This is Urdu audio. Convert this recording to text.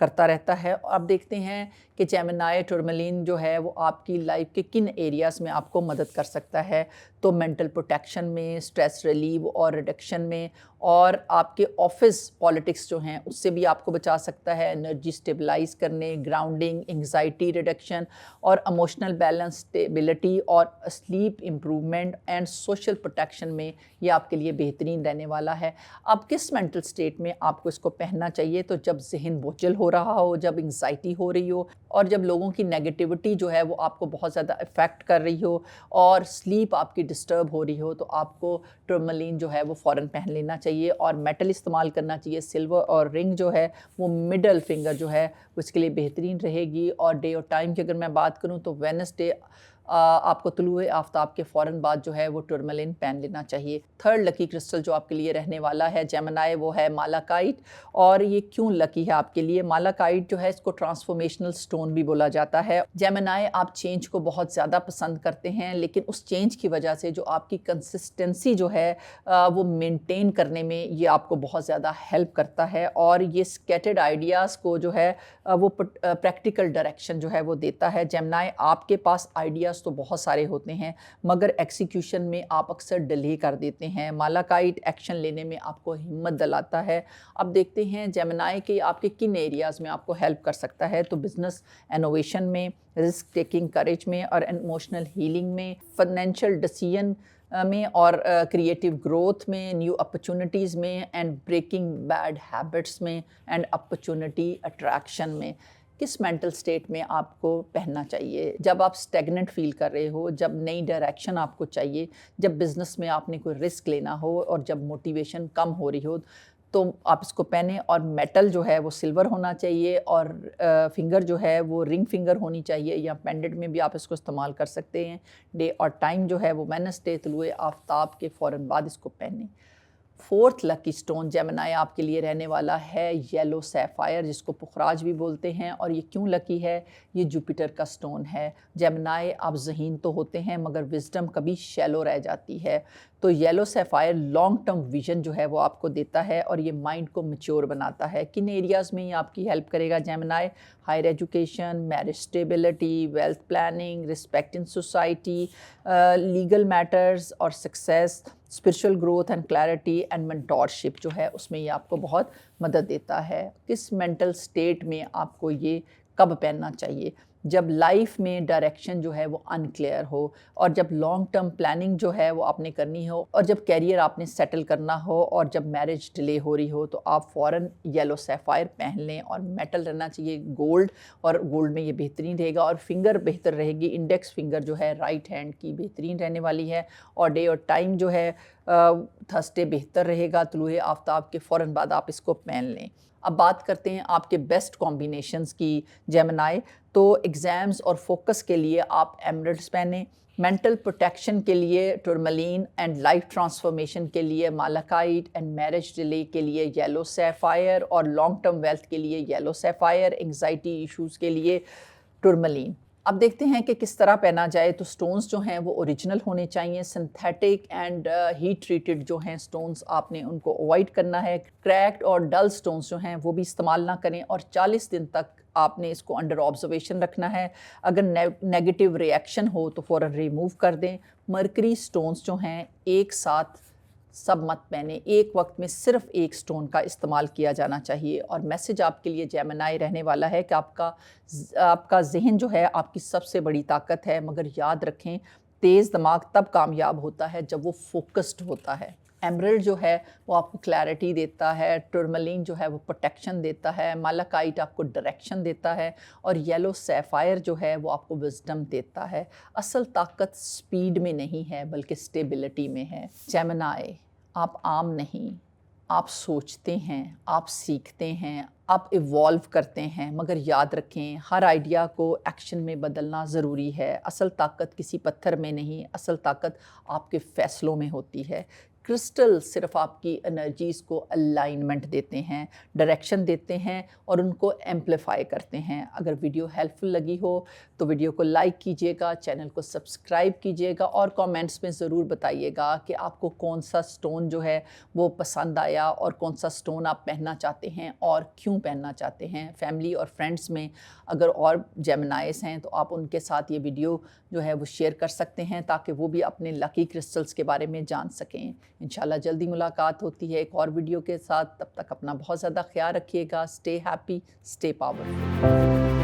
کرتا رہتا ہے. اور آپ دیکھتے ہیں کہ جیمنائی ٹورملین جو ہے وہ آپ کی لائف کے کن ایریاز میں آپ کو مدد کر سکتا ہے. تو مینٹل پروٹیکشن میں، اسٹریس ریلیو اور ریڈکشن میں، اور آپ کے آفس پالیٹکس جو ہیں اس سے بھی آپ کو بچا سکتا ہے. انرجی اسٹیبلائز کرنے، گراؤنڈنگ، انگزائٹی ریڈکشن اور اموشنل بیلنس، اسٹیبلٹی اور slip improvement and social protection میں یہ آپ کے لیے بہترین رہنے والا ہے. اب کس مینٹل اسٹیٹ میں آپ کو اس کو پہننا چاہیے؟ تو جب ذہن بوجھل ہو رہا ہو، جب انگزائٹی ہو رہی ہو، اور جب لوگوں کی نیگیٹیوٹی جو ہے وہ آپ کو بہت زیادہ افیکٹ کر رہی ہو، اور سلیپ آپ کی ڈسٹرب ہو رہی ہو، تو آپ کو ٹورملین جو ہے وہ فوراً پہن لینا چاہیے. اور میٹل استعمال کرنا چاہیے. سلور اور رنگ جو ہے وہ مڈل فنگر جو ہے اس کے لیے بہترین رہے گی. اور ڈے اور ٹائم کی اگر میں بات کروں تو وینسڈے آپ کو طلوع آفتاب کے فوراً بعد جو ہے وہ ٹورملین پہن لینا چاہیے. تھرڈ لکی کرسٹل جو آپ کے لیے رہنے والا ہے جیمنائی وہ ہے مالاکائٹ. اور یہ کیوں لکی ہے آپ کے لیے؟ مالاکائٹ جو ہے اس کو ٹرانسفارمیشنل سٹون بھی بولا جاتا ہے. جیمنائی آپ چینج کو بہت زیادہ پسند کرتے ہیں، لیکن اس چینج کی وجہ سے جو آپ کی کنسسٹنسی جو ہے وہ مینٹین کرنے میں یہ آپ کو بہت زیادہ ہیلپ کرتا ہے. اور یہ سکیٹرڈ آئیڈیاز کو جو ہے وہ پریکٹیکل ڈائریکشن جو ہے وہ دیتا ہے. جیمنائی آپ کے پاس آئیڈیاز تو بہت سارے ہوتے ہیں مگر ایکسیکیوشن میں آپ اکثر ڈیلے کر دیتے ہیں. مالاکائٹ ایکشن لینے میں آپ کو ہمت دلاتا ہے. اب دیکھتے ہیں جیمنائی کے آپ کے کن ایریاز میں آپ کو ہیلپ کر سکتا ہے. تو بزنس انوویشن میں، رسک ٹیکنگ کریج میں، اور ایموشنل ہیلنگ میں، فائنینشیل ڈیسیژن میں، اور کریٹیو گروتھ میں، نیو اپرچونٹیز میں، اینڈ بریکنگ بیڈ ہیبٹس میں، اینڈ اپرچونٹی اٹریکشن میں. کس مینٹل سٹیٹ میں آپ کو پہننا چاہیے؟ جب آپ اسٹیگننٹ فیل کر رہے ہو، جب نئی ڈائریکشن آپ کو چاہیے، جب بزنس میں آپ نے کوئی رسک لینا ہو، اور جب موٹیویشن کم ہو رہی ہو، تو آپ اس کو پہنیں. اور میٹل جو ہے وہ سلور ہونا چاہیے، اور فنگر جو ہے وہ رنگ فنگر ہونی چاہیے، یا پینڈنٹ میں بھی آپ اس کو استعمال کر سکتے ہیں. ڈے اور ٹائم جو ہے وہ وینسڈے طلوع آفتاب کے فوراً بعد اس کو پہنیں. فورتھ لکی سٹون جیمنائی آپ کے لیے رہنے والا ہے یلو سیفائر، جس کو پخراج بھی بولتے ہیں. اور یہ کیوں لکی ہے؟ یہ جوپیٹر کا سٹون ہے. جیمنائی آپ ذہین تو ہوتے ہیں مگر وزڈم کبھی شیلو رہ جاتی ہے. تو یلو سیفائر لانگ ٹرم ویژن جو ہے وہ آپ کو دیتا ہے، اور یہ مائنڈ کو میچور بناتا ہے. کن ایریاز میں یہ آپ کی ہیلپ کرے گا Gemini? Higher education, marriage stability, wealth planning, respect in society, legal matters اور success, spiritual growth and clarity and mentorship جو ہے اس میں یہ آپ کو بہت مدد دیتا ہے. کس مینٹل سٹیٹ میں آپ کو یہ کب پہننا چاہیے؟ جب لائف میں ڈائریکشن جو ہے وہ انکلیئر ہو، اور جب لانگ ٹرم پلاننگ جو ہے وہ آپ نے کرنی ہو، اور جب کیریئر آپ نے سیٹل کرنا ہو، اور جب میرج ڈیلے ہو رہی ہو، تو آپ فوراً یلو سیفائر پہن لیں. اور میٹل رہنا چاہیے گولڈ، اور گولڈ میں یہ بہترین رہے گا. اور فنگر بہتر رہے گی، انڈیکس فنگر جو ہے رائٹ ہینڈ کی بہترین رہنے والی ہے. اور ڈے اور ٹائم جو ہے تھرسڈے بہتر رہے گا. طلوع آفتاب کے فوراً بعد آپ اس کو پہن لیں. اب بات کرتے ہیں آپ کے بیسٹ کمبینیشنز کی جیمنائی. تو ایگزامز اور فوکس کے لیے آپ ایمرلڈس پہنیں. مینٹل پروٹیکشن کے لیے ٹورملین، اینڈ لائف ٹرانسفارمیشن کے لیے مالاکائٹ، اینڈ میرج ڈیلے کے لیے یلو سیفائر، اور لانگ ٹرم ویلتھ کے لیے یلو سیفائر، انگزائٹی ایشوز کے لیے ٹورملین. اب دیکھتے ہیں کہ کس طرح پہنا جائے. تو سٹونز جو ہیں وہ اوریجنل ہونے چاہیے. سنتھیٹک اینڈ ہیٹ ٹریٹڈ جو ہیں سٹونز آپ نے ان کو اوائڈ کرنا ہے. کریکڈ اور ڈل سٹونز جو ہیں وہ بھی استعمال نہ کریں. اور 40 دن تک آپ نے اس کو انڈر آبزرویشن رکھنا ہے. اگر نیگیٹو ریئیکشن ہو تو فوراً ریموو کر دیں. مرکری سٹونز جو ہیں ایک ساتھ سب مت پہنے، ایک وقت میں صرف ایک سٹون کا استعمال کیا جانا چاہیے. اور میسج آپ کے لیے جیمنائی رہنے والا ہے کہ آپ کا ذہن جو ہے آپ کی سب سے بڑی طاقت ہے. مگر یاد رکھیں تیز دماغ تب کامیاب ہوتا ہے جب وہ فوکسڈ ہوتا ہے. ایمرلڈ جو ہے وہ آپ کو کلیئرٹی دیتا ہے. ٹورملین جو ہے وہ پروٹیکشن دیتا ہے. مالاکائٹ آپ کو ڈائریکشن دیتا ہے. اور یلو سیفائر جو ہے وہ آپ کو وزڈم دیتا ہے. اصل طاقت سپیڈ میں نہیں ہے بلکہ سٹیبلٹی میں ہے. جیمنائی آپ عام نہیں، آپ سوچتے ہیں، آپ سیکھتے ہیں، آپ ایوالو کرتے ہیں. مگر یاد رکھیں ہر آئیڈیا کو ایکشن میں بدلنا ضروری ہے. اصل طاقت کسی پتھر میں نہیں، اصل طاقت آپ کے فیصلوں میں ہوتی ہے. کرسٹل صرف آپ کی انرجیز کو الائنمنٹ دیتے ہیں، ڈائریکشن دیتے ہیں اور ان کو ایمپلیفائی کرتے ہیں۔ اگر ویڈیو ہیلپ فل لگی ہو تو ویڈیو کو لائک کیجیے گا، چینل کو سبسکرائب کیجیے گا اور کامنٹس میں ضرور بتائیے گا کہ آپ کو کون سا سٹون جو ہے وہ پسند آیا اور کون سا سٹون آپ پہننا چاہتے ہیں اور کیوں پہننا چاہتے ہیں۔ فیملی اور فرینڈس میں اگر اور جیمنائز ہیں تو آپ ان کے ساتھ یہ ویڈیو جو ہے وہ شیئر کر سکتے ہیں تاکہ وہ بھی اپنے لکی کرسٹلز کے بارے میں جان سکیں۔ انشاءاللہ جلدی ملاقات ہوتی ہے ایک اور ویڈیو کے ساتھ، تب تک اپنا بہت زیادہ خیال رکھیے گا۔ Stay happy, stay powerful.